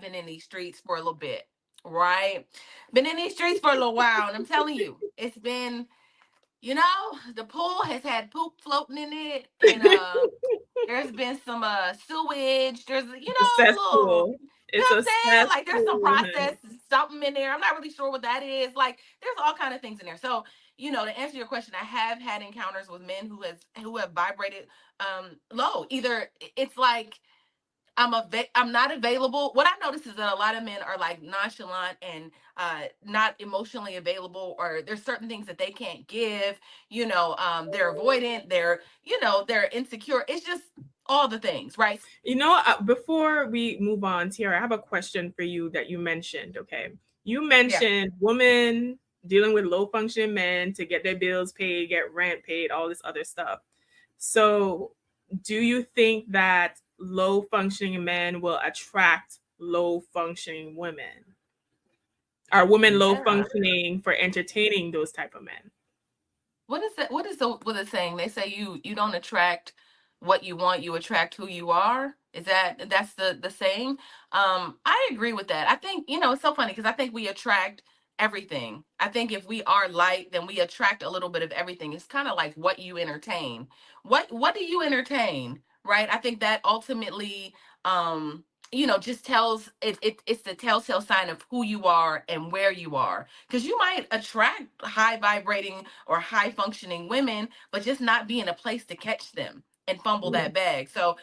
been in these streets for a little bit, right? Been in these streets for a little while, and I'm telling you, it's been, the pool has had poop floating in it, and there's been some sewage. There's It's a little, cesspool. It's what I'm a saying? Like there's some cesspool, process, honey. something in there. I'm not really sure what that is. Like there's all kind of things in there. So, to answer your question, I have had encounters with men who have vibrated low. Either it's like I'm not available. What I noticed is that a lot of men are like nonchalant and not emotionally available, or there's certain things that they can't give. They're avoidant. They're insecure. It's just all the things, right? Before we move on, Tiara, I have a question for you that you mentioned. Okay. You Yeah. mentioned women dealing with low functioning men to get their bills paid, get rent paid, all this other stuff. So, do you think that low functioning men will attract low functioning women? Are women low Yeah. functioning for entertaining those type of men? What is it? What is saying? They say you don't attract what you want, you attract who you are. That's the saying? I agree with that. I think, it's so funny because I think we attract everything. I think if we are light, then we attract a little bit of everything. It's kind of like what you entertain. What do you entertain? Right? I think that ultimately just tells it's the telltale sign of who you are and where you are, because you might attract high vibrating or high functioning women, but just not be in a place to catch them and fumble that bag. So,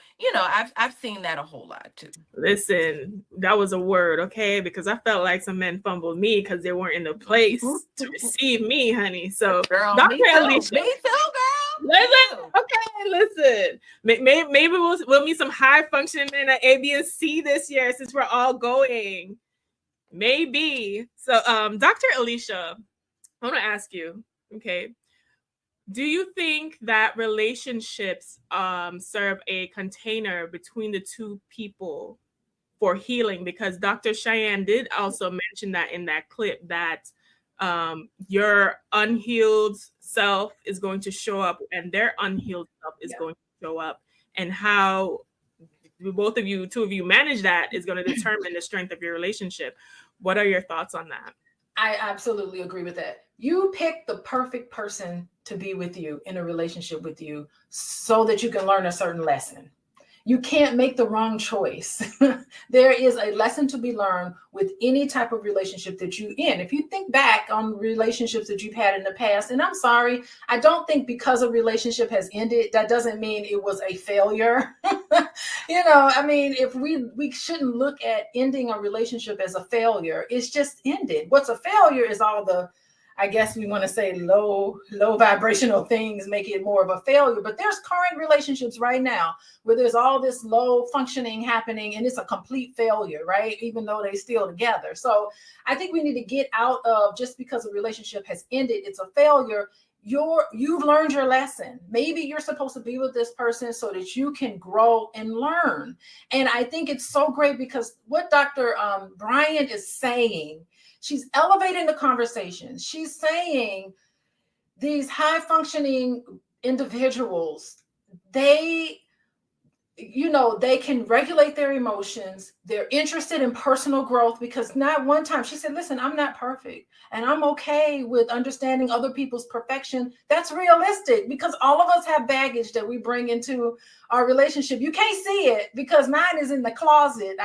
I've seen that a whole lot too. Listen, that was a word, okay? Because I felt like some men fumbled me because they weren't in the place to receive me, honey. So, Girl, Dr. me too. Alicia, Me too, girl. Me listen, too. okay, listen. Maybe we'll meet some high functioning men at A, B, and C this year since we're all going. Maybe. So, Dr. Alicia, I want to ask you, okay, do you think that relationships serve a container between the two people for healing? Because Dr. Cheyenne did also mention that in that clip that your unhealed self is going to show up and their unhealed self is going to show up, and how two of you manage that is going to determine the strength of your relationship. What are your thoughts on that? I absolutely agree with that. You pick the perfect person to be with you in a relationship with you so that you can learn a certain lesson. You can't make the wrong choice. There is a lesson to be learned with any type of relationship that you in. If you think back on relationships that you've had in the past, and I'm sorry, I don't think because a relationship has ended, that doesn't mean it was a failure. If we shouldn't look at ending a relationship as a failure. It's just ended. What's a failure is all the, I guess we want to say, low vibrational things make it more of a failure. But there's current relationships right now where there's all this low functioning happening and it's a complete failure, right? Even though they're still together. So I think we need to get out of just because a relationship has ended, it's a failure. You've learned your lesson. Maybe you're supposed to be with this person so that you can grow and learn. And I think it's so great because what Dr. Bryant is saying, she's elevating the conversation. She's saying these high functioning individuals, they can regulate their emotions. They're interested in personal growth because not one time she said, listen, I'm not perfect and I'm okay with understanding other people's perfection. That's realistic because all of us have baggage that we bring into our relationship. You can't see it because mine is in the closet.